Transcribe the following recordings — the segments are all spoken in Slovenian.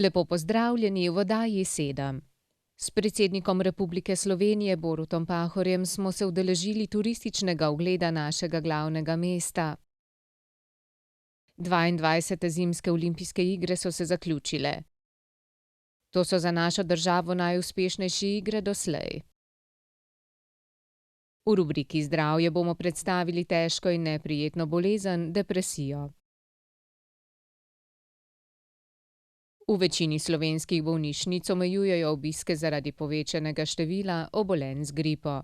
Lepo pozdravljeni v oddaji 7. S predsednikom Republike Slovenije Borutom Pahorjem smo se udeležili turističnega ogleda našega glavnega mesta. 22. zimske olimpijske igre so se zaključile. To so za našo državo najuspešnejše igre doslej. V rubriki Zdravje bomo predstavili težko in neprijetno bolezen, depresijo. V večini slovenskih bolnišnic omejujejo obiske zaradi povečanega števila obolenj z gripo.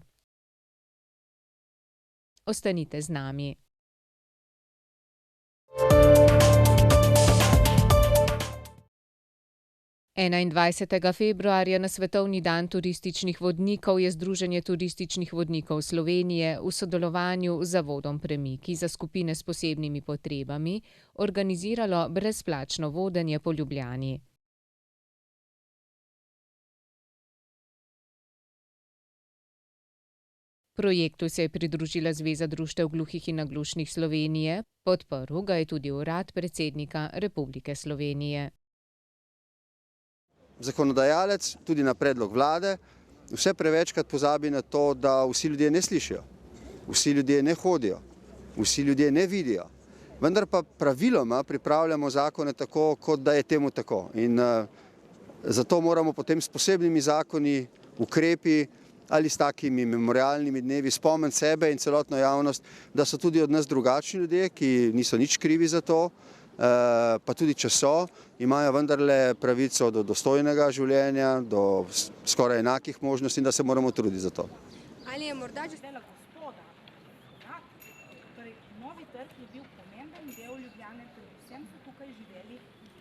Ostanite z nami. 21. februarja na Svetovni dan turističnih vodnikov je Združenje turističnih vodnikov Slovenije v sodelovanju z Zavodom Premiki za skupine s posebnimi potrebami organiziralo brezplačno vodenje po Ljubljani. Projektu se je pridružila Zveza društev gluhih in naglušnih Slovenije, podprl ga je tudi urad predsednika Republike Slovenije. Zakonodajalec, tudi na predlog vlade, vse prevečkrat pozabi na to, da vsi ljudje ne slišijo, vsi ljudje ne hodijo, vsi ljudje ne vidijo. Vendar pa praviloma pripravljamo zakone tako, kot da je temu tako. In zato moramo potem s posebnimi zakoni, ukrepi ali s takimi memorialnimi dnevi spomniti sebe in celotno javnost, da so tudi od nas drugačni ljudje, ki niso nič krivi za to, pa tudi če so, imajo vendarle pravico do dostojnega življenja, do skoraj enakih možnosti in da se moramo truditi za to. Ali je morda že Dela gospoda, torej novi trg je bil pomemben del Ljubljane, predvsem so tukaj živeli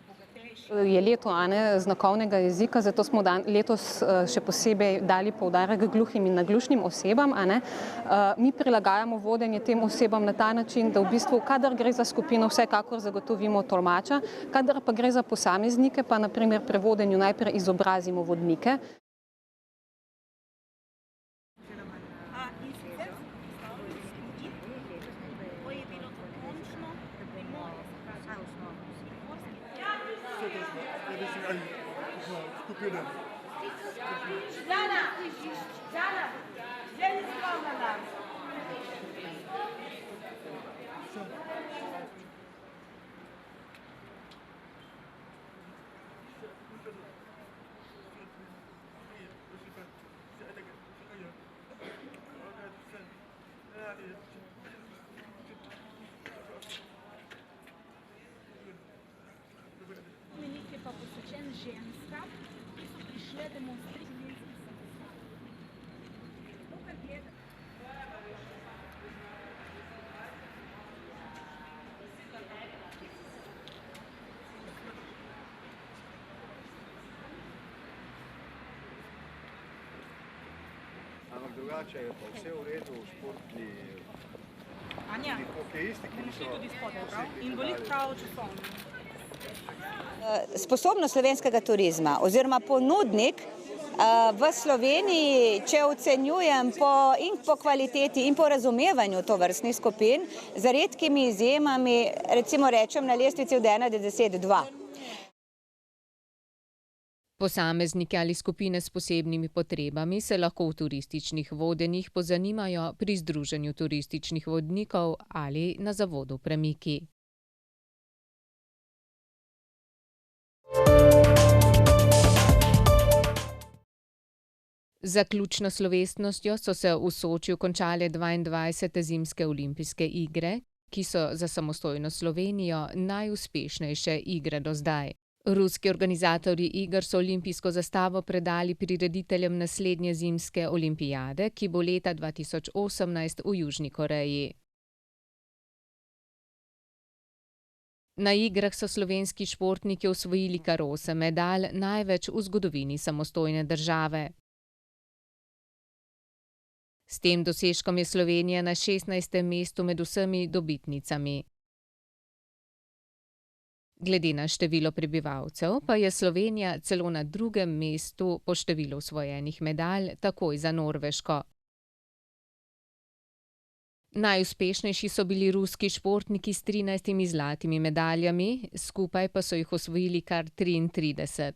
bogatejši. Je leto znakovnega jezika, zato smo letos še posebej dali poudarek gluhim in naglušnim osebam. Mi prilagajamo vodenje tem osebam na ta način, da v bistvu, kadar gre za skupino, vsekakor zagotovimo tolmača, kadar pa gre za posameznike, pa na primer pri vodenju najprej izobrazimo vodnike. Spomenik je pa posvečen ženskam, ki so prišle demonstrirati. Ampak drugače je pa vse v redu v športni Anja, hokejisti, bomo šli tudi spodaj, prav? In voliti pravo časovno. Sposobnost slovenskega turizma oziroma ponudnik v Sloveniji, če ocenjujem po kvaliteti in po razumevanju tovrstnih skupin, za redkimi izjemami, recimo rečem na lestvici od 1 do 10, 2. Posamezniki ali skupine s posebnimi potrebami se lahko v turističnih vodenjih pozanimajo pri Združenju turističnih vodnikov ali na Zavodu Premiki. Z zaključno slovesnostjo so se v Sočiju končale 22. zimske olimpijske igre, ki so za samostojno Slovenijo najuspešnejše igre do zdaj. Ruski organizatorji iger so olimpijsko zastavo predali prirediteljem naslednje zimske olimpijade, ki bo leta 2018 v Južni Koreji. Na igrah so slovenski športniki osvojili kar 8 medalj, največ v zgodovini samostojne države. S tem dosežkom je Slovenija na 16. mestu med vsemi dobitnicami. Glede na število prebivalcev pa je Slovenija celo na 2. mestu po številu osvojenih medalj, takoj za Norveško. Najuspešnejši so bili ruski športniki s 13 zlatimi medaljami, skupaj pa so jih osvojili kar 33.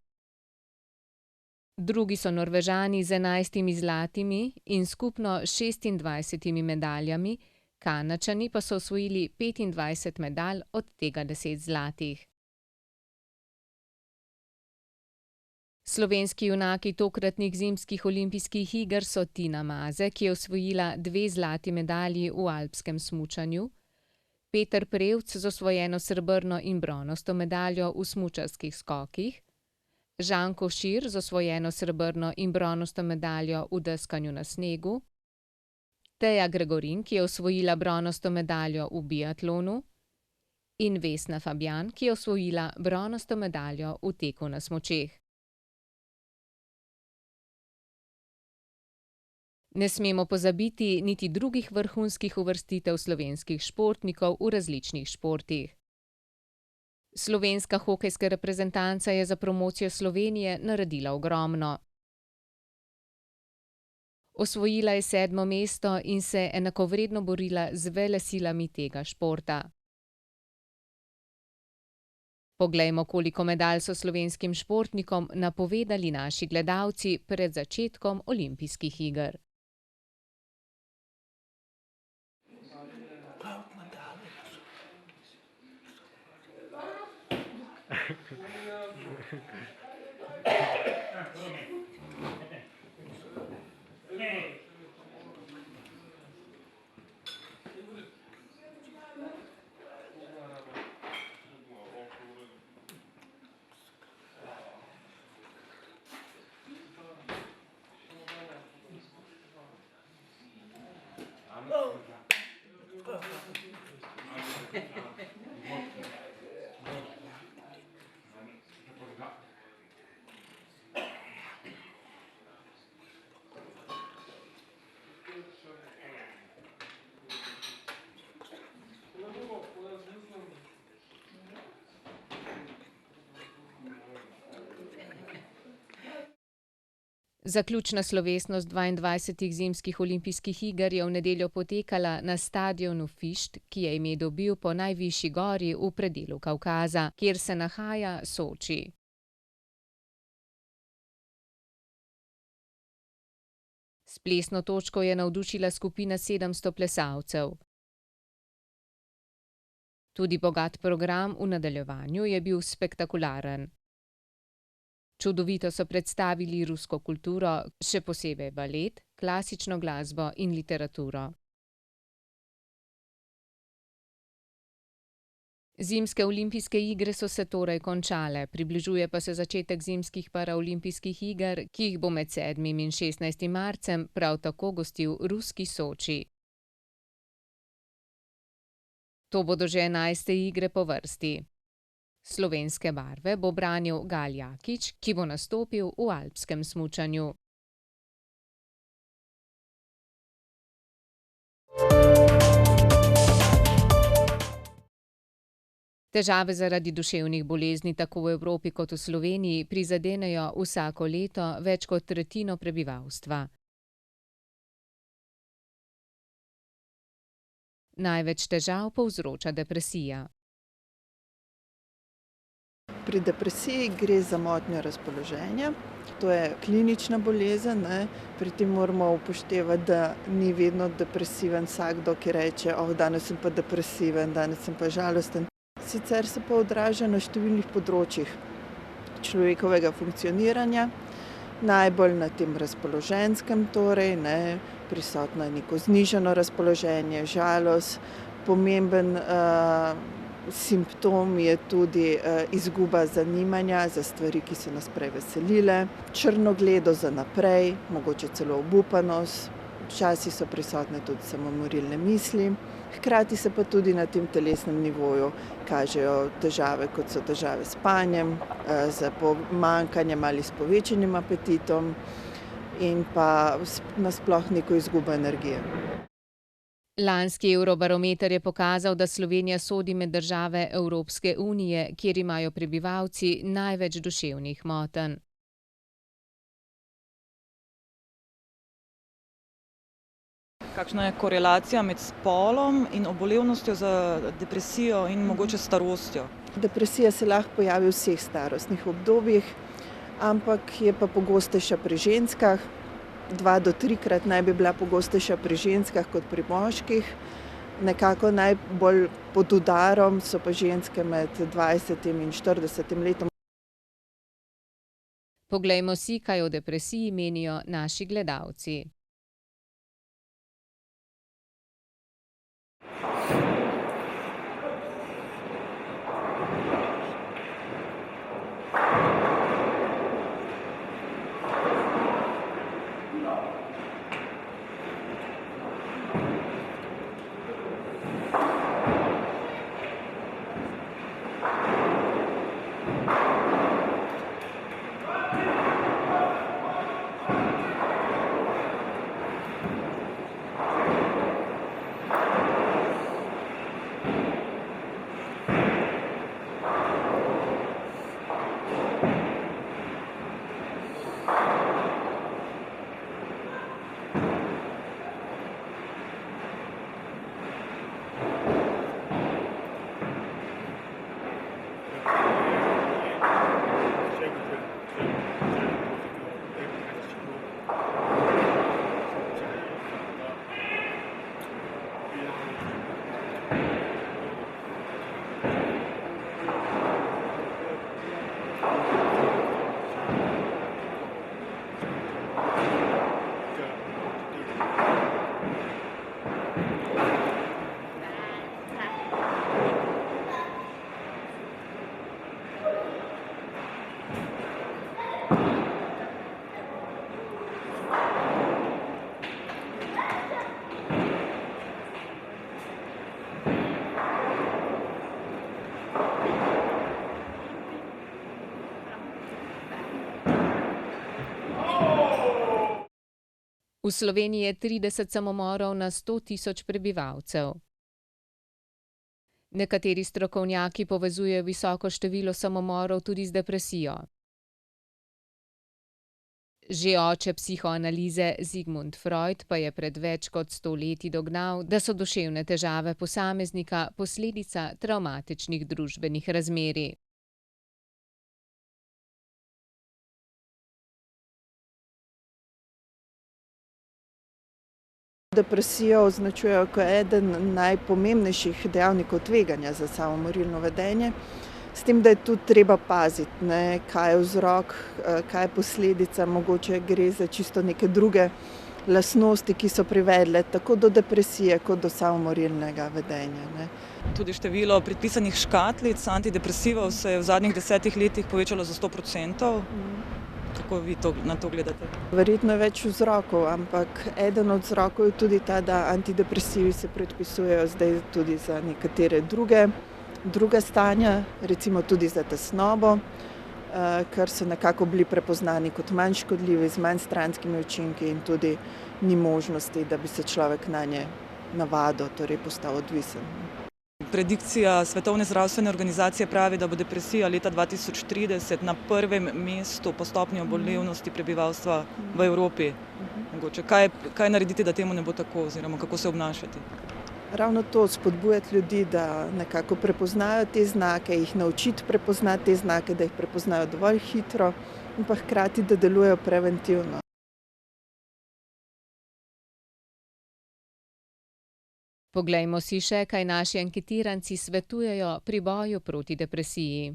Drugi so Norvežani z 11 zlatimi in skupno 26 medaljami, Kanadčani pa so osvojili 25 medalj, od tega 10 zlatih. Slovenski junaki tokratnih zimskih olimpijskih iger so Tina Maze, ki je osvojila 2 zlati medalji v alpskem smučanju, Peter Prevc z osvojeno srebrno in bronasto medaljo v smučarskih skokih, Žan Košir z osvojeno srebrno in bronasto medaljo v deskanju na snegu, Teja Gregorin, ki je osvojila bronasto medaljo v biatlonu, in Vesna Fabjan, ki je osvojila bronasto medaljo v teku na smučeh. Ne smemo pozabiti niti drugih vrhunskih uvrstitev slovenskih športnikov v različnih športih. Slovenska hokejska reprezentanca je za promocijo Slovenije naredila ogromno. Osvojila je 7. mesto in se enakovredno borila z velesilami tega športa. Poglejmo, koliko medalj so slovenskim športnikom napovedali naši gledalci pred začetkom olimpijskih iger. Zaključna slovesnost 22 zimskih olimpijskih iger je v nedeljo potekala na stadionu Fišt, ki je ime dobil po najvišji gori v predelu Kavkaza, kjer se nahaja Soči. S plesno točko je navdušila skupina 700 plesalcev. Tudi bogat program v nadaljevanju je bil spektakularen. Čudovito so predstavili rusko kulturo, še posebej balet, klasično glasbo in literaturo. Zimske olimpijske igre so se torej končale, približuje pa se začetek zimskih paraolimpijskih iger, ki jih bo med 7. in 16. marcem prav tako gostil ruski Soči. To bodo že 11. igre po vrsti. Slovenske barve bo branil Gal Jakič, ki bo nastopil v alpskem smučanju. Težave zaradi duševnih bolezni tako v Evropi kot v Sloveniji prizadenejo vsako leto več kot tretjino prebivalstva. Največ težav povzroča depresija. Pri depresiji gre za motnjo razpoloženja. To je klinična bolezen, ne. Pri tem moramo upoštevati, da ni vedno depresiven vsakdo, ki reče, danes sem pa depresiven, danes sem pa žalosten. Sicer se pa odraža na številnih področjih človekovega funkcioniranja, najbolj na tem razpoloženskem torej, ne. Prisotno je neko znižano razpoloženje, žalost, pomemben simptom je tudi izguba zanimanja za stvari, ki so nas prej veselile, črnogledo za naprej, mogoče celo obupanost, včasih so prisotne tudi samomorilne misli, hkrati se pa tudi na tem telesnem nivoju kažejo težave, kot so težave s spanjem, z pomanjkanjem ali s povečanim apetitom in pa nasploh neko izgubo energije. Lanski Eurobarometer je pokazal, da Slovenija sodi med države Evropske unije, kjer imajo prebivalci največ duševnih motenj. Kakšna je korelacija med spolom in obolevnostjo za depresijo in mogoče starostjo? Depresija se lahko pojavi v vseh starostnih obdobjih, ampak je pa pogostejša pri ženskah. 2 do 3-krat naj bi bila pogostejša pri ženskah kot pri moških. Nekako najbolj pod udarom so pa ženske med 20 in 40 letom. Poglejmo si, kaj o depresiji menijo naši gledalci. V Sloveniji je 30 samomorov na 100 tisoč prebivalcev. Nekateri strokovnjaki povezujejo visoko število samomorov tudi z depresijo. Že oče psihoanalize Sigmund Freud pa je pred več kot 100 leti dognal, da so duševne težave posameznika posledica travmatičnih družbenih razmerij. Depresijo označujejo kot eden najpomembnejših dejavnikov tveganja za samomorilno vedenje, s tem, da je tudi treba paziti, kaj je vzrok, kaj je posledica, mogoče gre za čisto neke druge lastnosti, ki so privedle tako do depresije kot do samomorilnega vedenja. Tudi število predpisanih škatlic antidepresivov se je v zadnjih 10 letih povečalo za 100%. Kako vi na to gledate? Verjetno je več vzrokov, ampak eden od vzrokov je tudi ta, da antidepresivi se predpisujejo zdaj tudi za nekatere druge stanja, recimo tudi za tesnobo, ker so nekako bili prepoznani kot manj škodljivi, z manj stranskimi učinki in tudi ni možnosti, da bi se človek nanje navadil, torej postal odvisen. Predikcija Svetovne zdravstvene organizacije pravi, da bo depresija leta 2030 na prvem mestu po stopnji obolevnosti prebivalstva v Evropi. Mogoče, kaj narediti, da temu ne bo tako, oziroma kako se obnašati? Ravno to, spodbujati ljudi, da nekako prepoznajo te znake, jih naučiti prepoznati te znake, da jih prepoznajo dovolj hitro in pa hkrati, da delujejo preventivno. Poglejmo si še, kaj naši anketiranci svetujejo pri boju proti depresiji.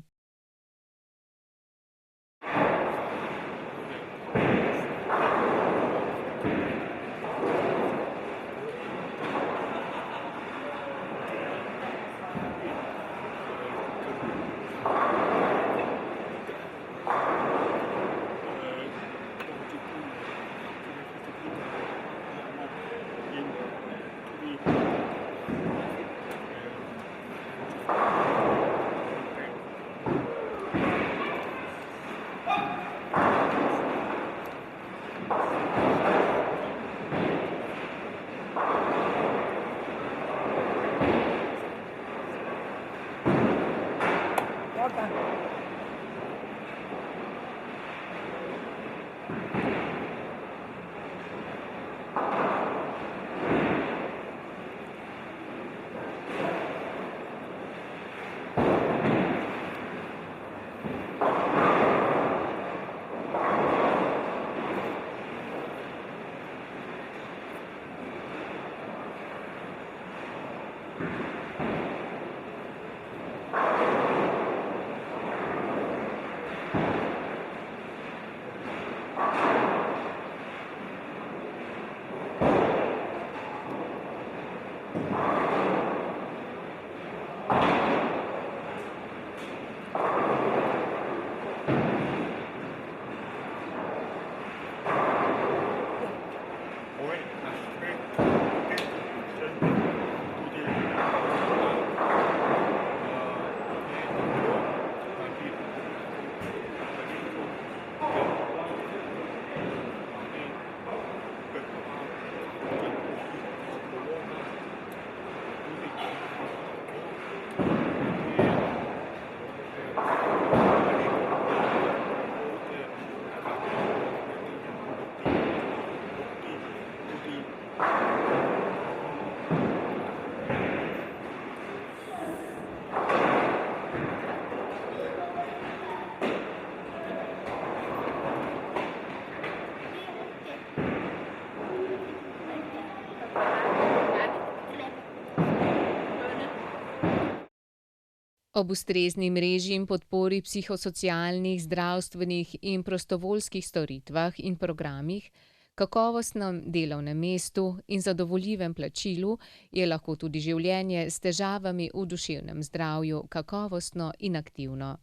Ob ustrezni mreži in podpori psihosocialnih, zdravstvenih in prostovoljskih storitvah in programih, kakovostnem delovnem mestu in zadovoljivem plačilu je lahko tudi življenje s težavami v duševnem zdravju kakovostno in aktivno.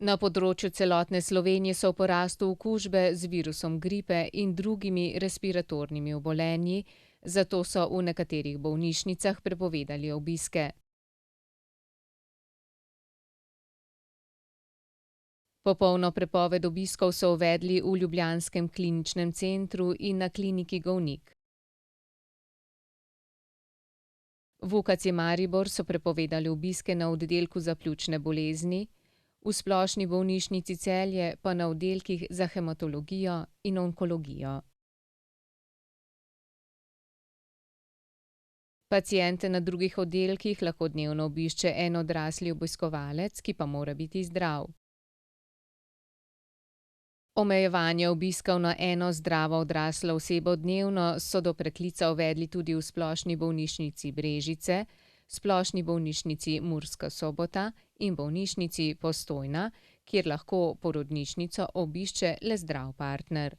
Na področju celotne Slovenije so v porastu okužbe z virusom gripe in drugimi respiratornimi obolenji, zato so v nekaterih bolnišnicah prepovedali obiske. Popolno prepoved obiskov so uvedli v ljubljanskem kliničnem centru in na kliniki Golnik. V UKC Maribor so prepovedali obiske na oddelku za pljučne bolezni, v Splošni bolnišnici Celje pa na oddelkih za hematologijo in onkologijo. Paciente na drugih oddelkih lahko dnevno obišče en odrasli obiskovalec, ki pa mora biti zdrav. Omejevanje obiskov na eno zdravo odraslo osebo dnevno so do preklica uvedli tudi v Splošni bolnišnici Brežice, Splošni bolnišnici Murska Sobota in bolnišnici Postojna, kjer lahko porodnišnico obišče le zdrav partner.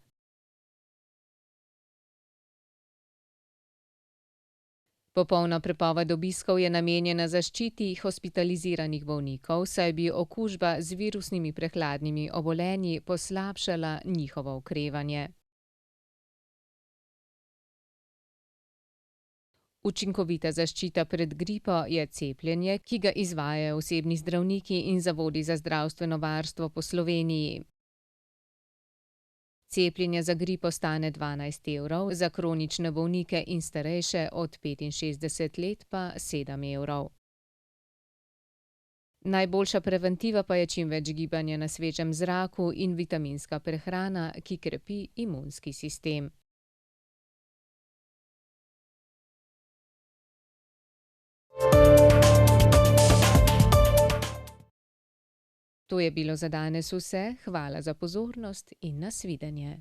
Popolna prepoved obiskov je namenjena zaščiti hospitaliziranih bolnikov, saj bi okužba z virusnimi prehladnimi obolenji poslabšala njihovo okrevanje. Učinkovita zaščita pred gripo je cepljenje, ki ga izvajajo osebni zdravniki in zavodi za zdravstveno varstvo po Sloveniji. Cepljenje za gripo stane 12 €, za kronične bolnike in starejše od 65 let pa 7 €. Najboljša preventiva pa je čim več gibanja na svežem zraku in vitaminska prehrana, ki krepi imunski sistem. To je bilo za danes vse, hvala za pozornost in nasvidenje.